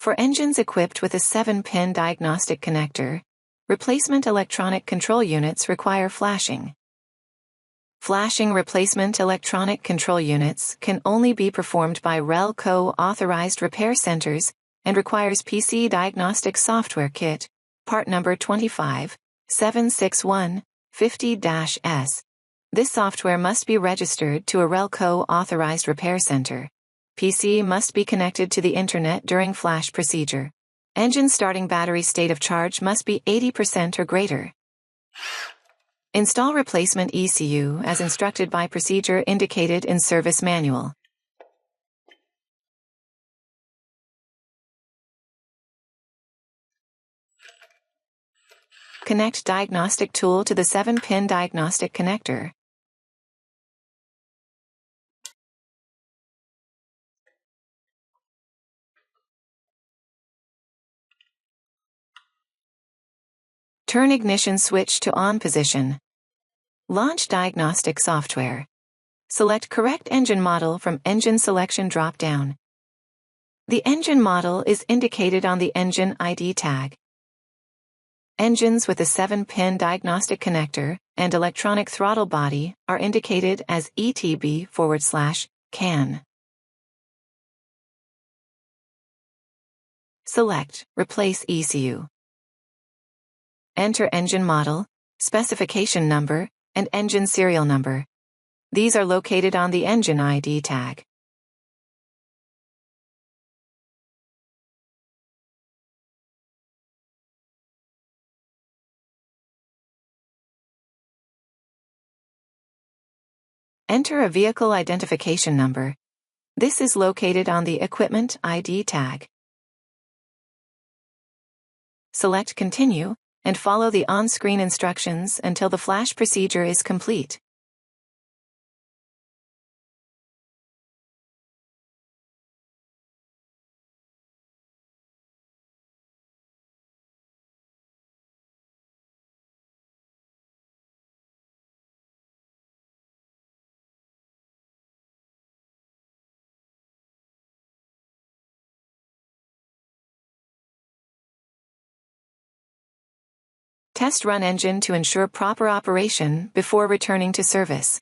For engines equipped with a 7-pin diagnostic connector, replacement electronic control units require flashing. Flashing replacement electronic control units can only be performed by Rehlko authorized repair centers and requires PC Diagnostic Software Kit, part number 2576150-S. This software must be registered to a Rehlko authorized repair center. PC must be connected to the internet during flash procedure. Engine starting battery state of charge must be 80% or greater. Install replacement ECU as instructed by procedure indicated in service manual. Connect diagnostic tool to the 7-pin diagnostic connector. Turn ignition switch to on position. Launch diagnostic software. Select correct engine model from engine selection drop-down. The engine model is indicated on the engine ID tag. Engines with a 7-pin diagnostic connector and electronic throttle body are indicated as ETB/CAN. Select Replace ECU. Enter engine model, specification number, and engine serial number. These are located on the engine ID tag. Enter a vehicle identification number. This is located on the equipment ID tag. Select Continue and follow the on-screen instructions until the flash procedure is complete. Test run engine to ensure proper operation before returning to service.